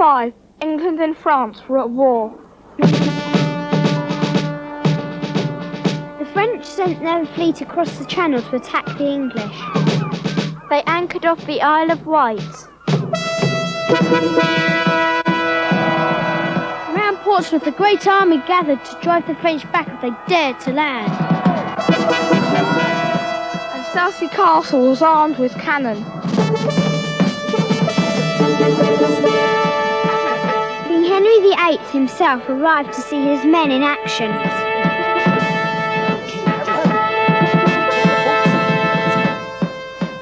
5, England and France were at war. The French sent their fleet across the Channel to attack the English. They anchored off the Isle of Wight. Around Portsmouth, a great army gathered to drive the French back if they dared to land. And Southsea Castle was armed with cannon. King Henry VIII himself arrived to see his men in action.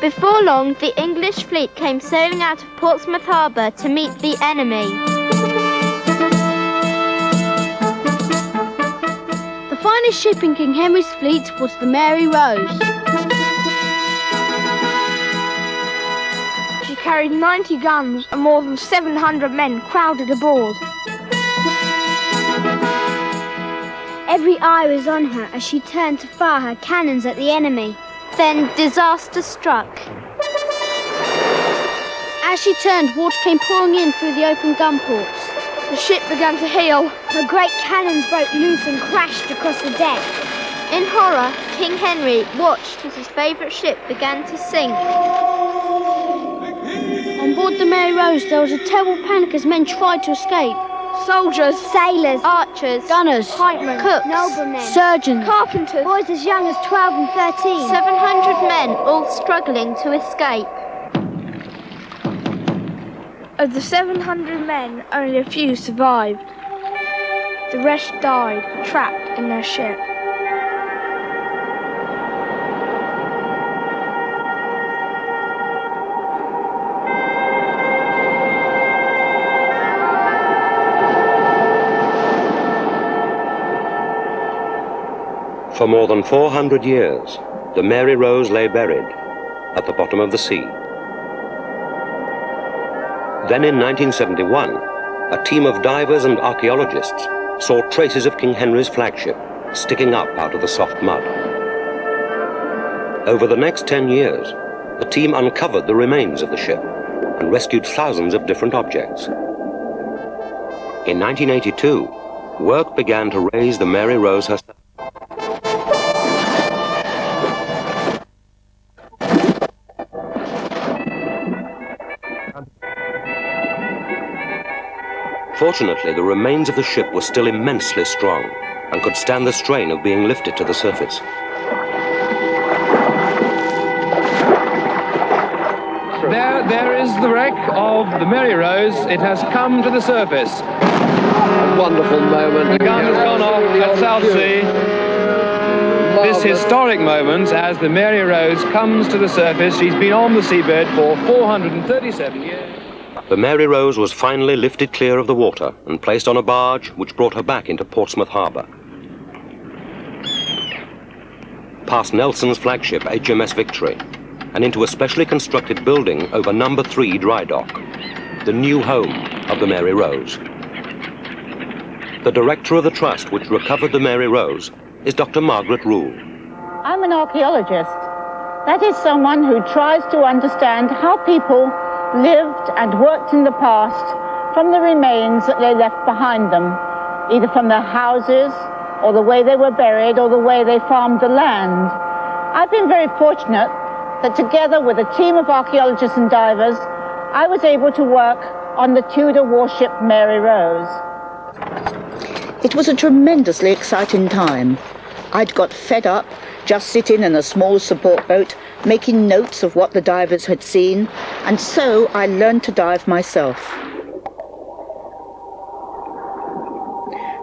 Before long, the English fleet came sailing out of Portsmouth Harbour to meet the enemy. The finest ship in King Henry's fleet was the Mary Rose. She carried 90 guns and more than 700 men crowded aboard. Every eye was on her as she turned to fire her cannons at the enemy. Then disaster struck. As she turned, water came pouring in through the open gun ports. The ship began to heel. Her great cannons broke loose and crashed across the deck. In horror, King Henry watched as his favourite ship began to sink. On board the Mary Rose, there was a terrible panic as men tried to escape. Soldiers, sailors, archers, gunners, pikemen, cooks, noblemen, surgeons, carpenters, boys as young as 12 and 13. 700 men all struggling to escape. Of the 700 men, only a few survived. The rest died, trapped in their ship. For more than 400 years, the Mary Rose lay buried at the bottom of the sea. Then in 1971, a team of divers and archaeologists saw traces of King Henry's flagship sticking up out of the soft mud. Over the next 10 years, the team uncovered the remains of the ship and rescued thousands of different objects. In 1982, work began to raise the Mary Rose herself. Fortunately, the remains of the ship were still immensely strong and could stand the strain of being lifted to the surface. There is the wreck of the Mary Rose. It has come to the surface. Wonderful moment. The gun has gone off at Southsea. This historic moment as the Mary Rose comes to the surface. She's been on the seabed for 437 years. The Mary Rose was finally lifted clear of the water and placed on a barge which brought her back into Portsmouth Harbour. Past Nelson's flagship HMS Victory and into a specially constructed building over No. 3 Dry Dock, the new home of the Mary Rose. The director of the trust which recovered the Mary Rose is Dr. Margaret Rule. I'm an archaeologist. That is someone who tries to understand how people lived and worked in the past from the remains that they left behind them, either from their houses or the way they were buried or the way they farmed the land. I've been very fortunate that together with a team of archaeologists and divers, I was able to work on the Tudor warship Mary Rose. It was a tremendously exciting time. I'd got fed up just sitting in a small support boat, making notes of what the divers had seen, and so I learned to dive myself.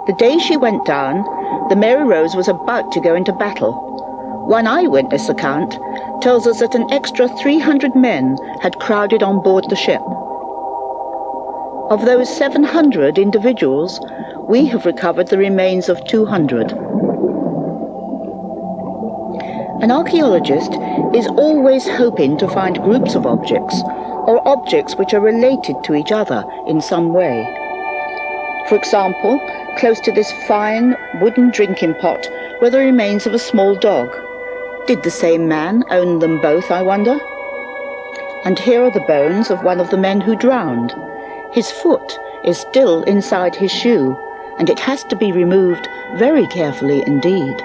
The day she went down, the Mary Rose was about to go into battle. One eyewitness account tells us that an extra 300 men had crowded on board the ship. Of those 700 individuals, we have recovered the remains of 200. An archaeologist is always hoping to find groups of objects, or objects which are related to each other in some way. For example, close to this fine wooden drinking pot were the remains of a small dog. Did the same man own them both, I wonder? And here are the bones of one of the men who drowned. His foot is still inside his shoe, and it has to be removed very carefully indeed.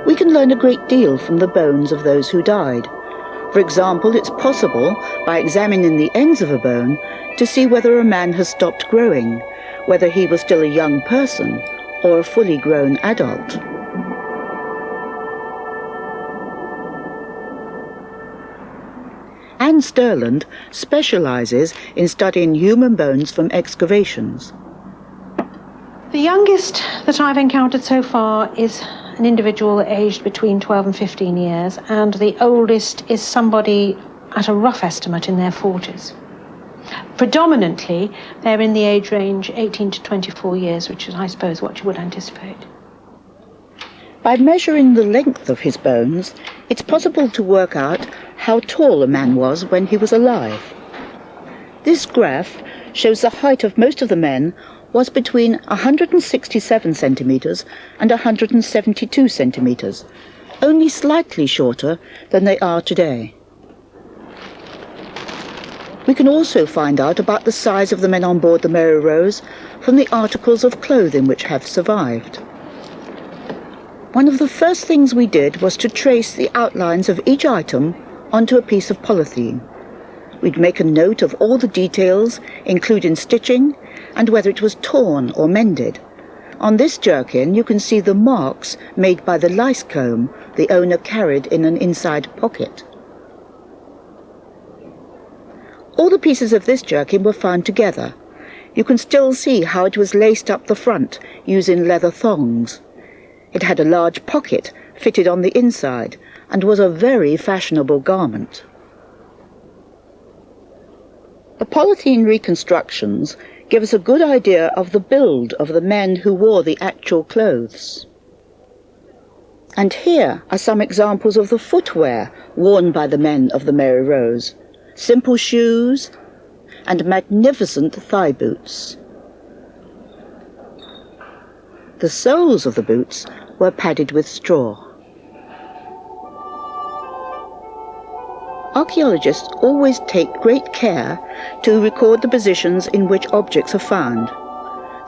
We can learn a great deal from the bones of those who died. For example, it's possible, by examining the ends of a bone, to see whether a man has stopped growing, whether he was still a young person or a fully grown adult. Anne Sterland specialises in studying human bones from excavations. The youngest that I've encountered so far is an individual aged between 12 and 15 years, and the oldest is somebody at a rough estimate in their 40s. Predominantly, they're in the age range 18 to 24 years, which is, I suppose, what you would anticipate. By measuring the length of his bones, it's possible to work out how tall a man was when he was alive. This graph shows the height of most of the men was between 167 centimetres and 172 centimetres, only slightly shorter than they are today. We can also find out about the size of the men on board the Mary Rose from the articles of clothing which have survived. One of the first things we did was to trace the outlines of each item onto a piece of polythene. We'd make a note of all the details, including stitching, and whether it was torn or mended. On this jerkin you can see the marks made by the lice comb the owner carried in an inside pocket. All the pieces of this jerkin were found together. You can still see how it was laced up the front using leather thongs. It had a large pocket fitted on the inside and was a very fashionable garment. The polythene reconstructions give us a good idea of the build of the men who wore the actual clothes. And here are some examples of the footwear worn by the men of the Mary Rose. Simple shoes and magnificent thigh boots. The soles of the boots were padded with straw. Archaeologists always take great care to record the positions in which objects are found.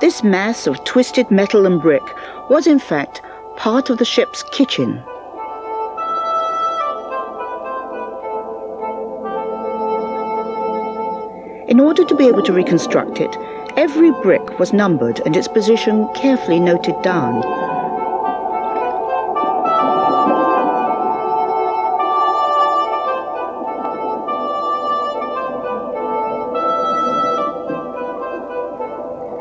This mass of twisted metal and brick was in fact part of the ship's kitchen. In order to be able to reconstruct it, every brick was numbered and its position carefully noted down.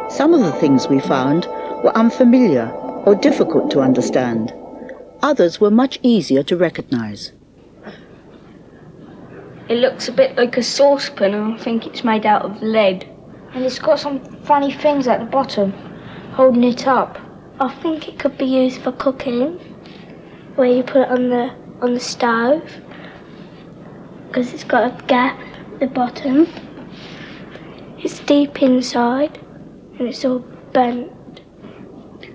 Some of the things we found were unfamiliar or difficult to understand. Others were much easier to recognize. It looks a bit like a saucepan, and I think it's made out of lead. And it's got some funny things at the bottom, holding it up. I think it could be used for cooking, where you put it on the stove, because it's got a gap at the bottom. It's deep inside, and it's all bent.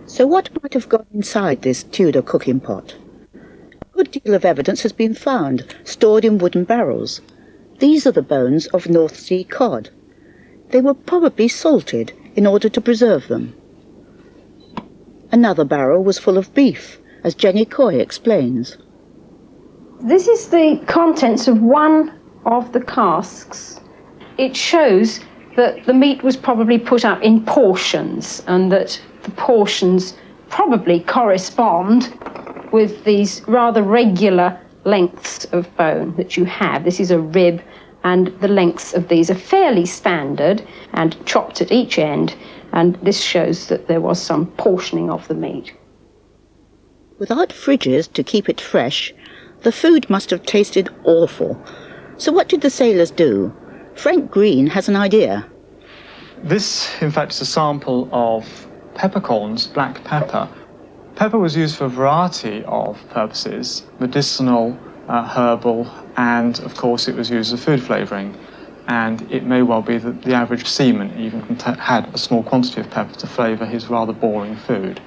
So what might have gone inside this Tudor cooking pot? A good deal of evidence has been found, stored in wooden barrels. These are the bones of North Sea cod. They were probably salted in order to preserve them. Another barrel was full of beef, as Jenny Coy explains. This is the contents of one of the casks. It shows that the meat was probably put up in portions, and that the portions probably correspond with these rather regular lengths of bone that you have. This is a rib, and the lengths of these are fairly standard and chopped at each end, and this shows that there was some portioning of the meat. Without fridges to keep it fresh, the food must have tasted awful. So what did the sailors do? Frank Green has an idea. This, in fact, is a sample of peppercorns, black pepper. Pepper was used for a variety of purposes, medicinal, herbal, and of course it was used as a food flavouring. And it may well be that the average seaman even had a small quantity of pepper to flavour his rather boring food.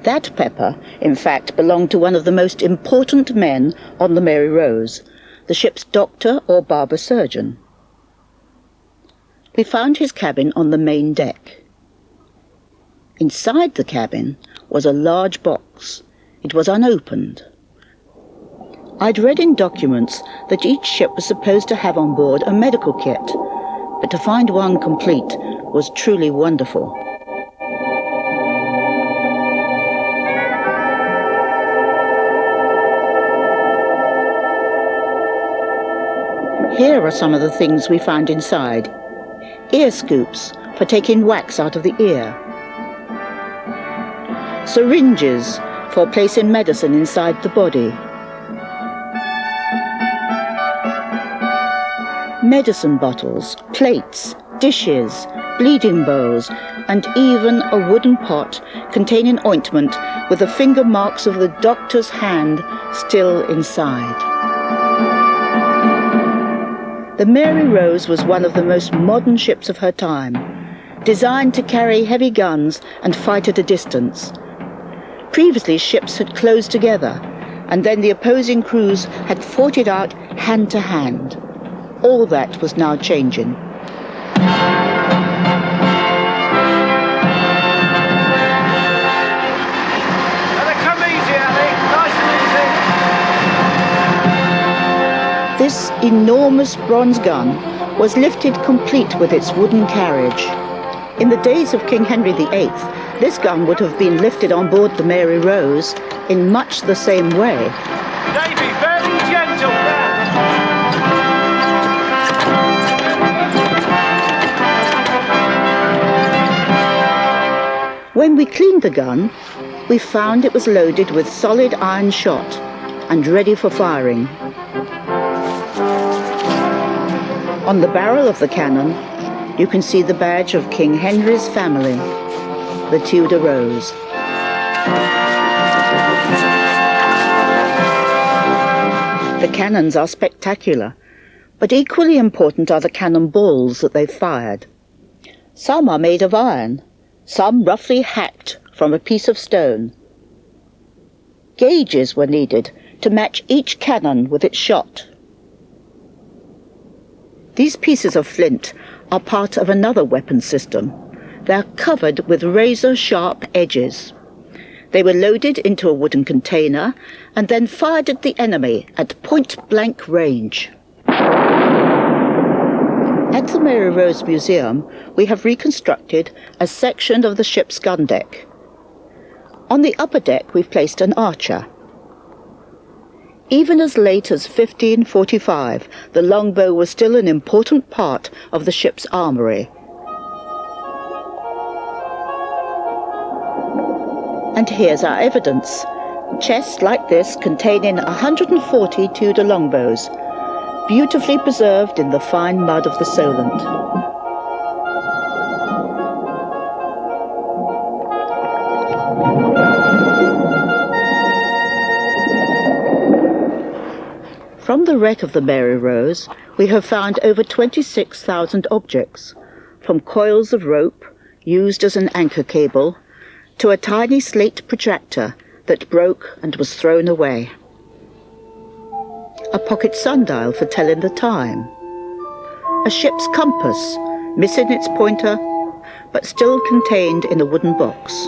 That pepper, in fact, belonged to one of the most important men on the Mary Rose, the ship's doctor or barber surgeon. We found his cabin on the main deck. Inside the cabin was a large box. It was unopened. I'd read in documents that each ship was supposed to have on board a medical kit, but to find one complete was truly wonderful. Here are some of the things we found inside. Ear scoops for taking wax out of the ear. Syringes for placing medicine inside the body. Medicine bottles, plates, dishes, bleeding bowls, and even a wooden pot containing ointment with the finger marks of the doctor's hand still inside. The Mary Rose was one of the most modern ships of her time, designed to carry heavy guns and fight at a distance. Previously, ships had closed together, and then the opposing crews had fought it out hand to hand. All that was now changing. Come easy, Ali. Nice and easy. This enormous bronze gun was lifted complete with its wooden carriage. In the days of King Henry VIII, this gun would have been lifted on board the Mary Rose in much the same way. Davy, very gentle there. When we cleaned the gun, we found it was loaded with solid iron shot and ready for firing. On the barrel of the cannon, you can see the badge of King Henry's family, the Tudor Rose. The cannons are spectacular, but equally important are the cannon balls that they fired. Some are made of iron, some roughly hacked from a piece of stone. Gauges were needed to match each cannon with its shot. These pieces of flint are part of another weapon system. They are covered with razor-sharp edges. They were loaded into a wooden container and then fired at the enemy at point-blank range. At the Mary Rose Museum, we have reconstructed a section of the ship's gun deck. On the upper deck, we've placed an archer. Even as late as 1545, the longbow was still an important part of the ship's armoury. And here's our evidence. Chests like this containing 140 Tudor longbows, beautifully preserved in the fine mud of the Solent. From the wreck of the Mary Rose, we have found over 26,000 objects, from coils of rope used as an anchor cable to a tiny slate protractor that broke and was thrown away. A pocket sundial for telling the time. A ship's compass, missing its pointer, but still contained in a wooden box.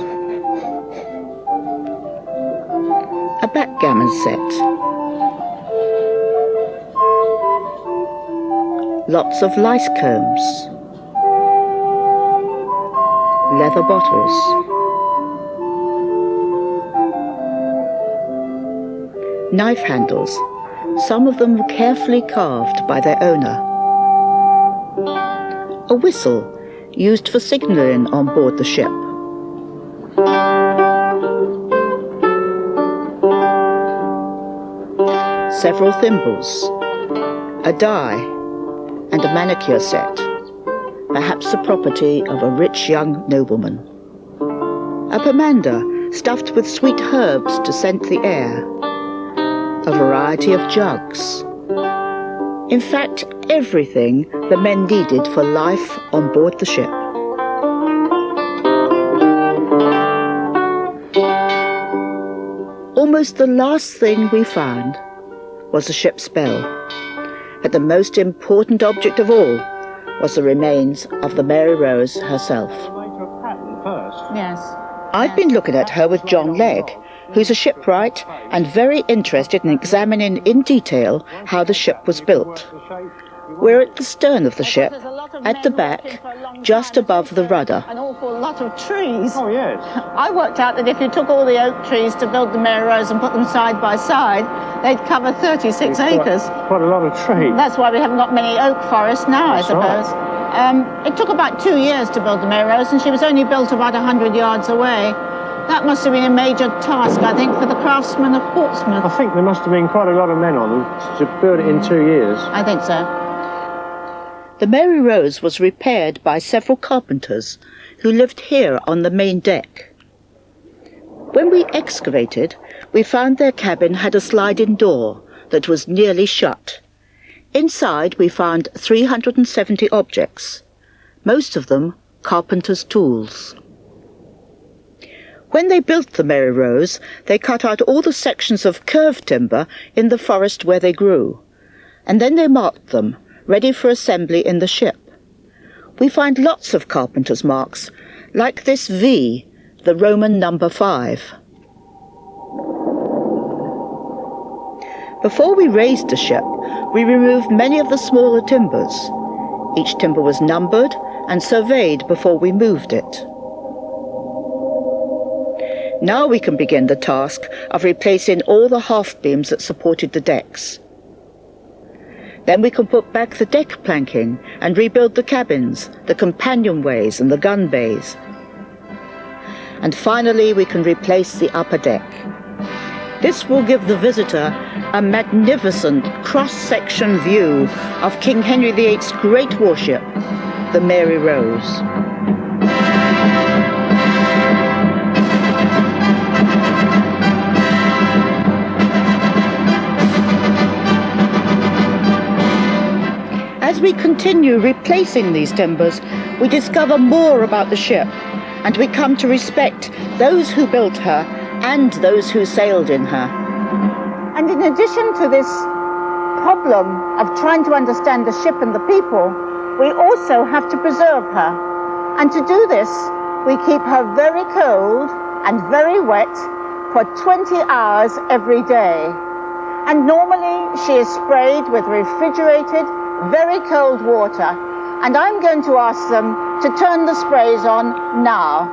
A backgammon set. Lots of lice combs. Leather bottles. Knife handles, some of them carefully carved by their owner. A whistle, used for signalling on board the ship. Several thimbles, a die, and a manicure set, perhaps the property of a rich young nobleman. A pomander stuffed with sweet herbs to scent the air. A variety of jugs. In fact, everything the men needed for life on board the ship. almost the last thing we found was the ship's bell. But the most important object of all was the remains of the Mary Rose herself. Yes. I've been looking at her with John Legg, who's a shipwright and very interested in examining in detail how the ship was built. We're at the stern of the ship, at the back, just above the rudder. An awful lot of trees. Oh, yes. I worked out that if you took all the oak trees to build the Mary Rose and put them side by side, they'd cover 36 acres. Quite a lot of trees. That's why we haven't got many oak forests now, I suppose. It took about 2 years to build the Mary Rose, and she was only built about 100 yards away. That must have been a major task, I think, for the craftsmen of Portsmouth. I think there must have been quite a lot of men on them to build it in 2 years. I think so. The Mary Rose was repaired by several carpenters who lived here on the main deck. When we excavated, we found their cabin had a sliding door that was nearly shut. Inside we found 370 objects, most of them carpenters' tools. When they built the Mary Rose, they cut out all the sections of curved timber in the forest where they grew, and then they marked them, ready for assembly in the ship. We find lots of carpenters' marks, like this V, the Roman number 5. Before we raised the ship, we removed many of the smaller timbers. Each timber was numbered and surveyed before we moved it. Now we can begin the task of replacing all the half beams that supported the decks. Then we can put back the deck planking and rebuild the cabins, the companionways and the gun bays. And finally we can replace the upper deck. This will give the visitor a magnificent cross-section view of King Henry VIII's great warship, the Mary Rose. As we continue replacing these timbers, we discover more about the ship, and we come to respect those who built her and those who sailed in her. And in addition to this problem of trying to understand the ship and the people, we also have to preserve her. And to do this, we keep her very cold and very wet for 20 hours every day. And normally she is sprayed with refrigerated, very cold water. And I'm going to ask them to turn the sprays on now.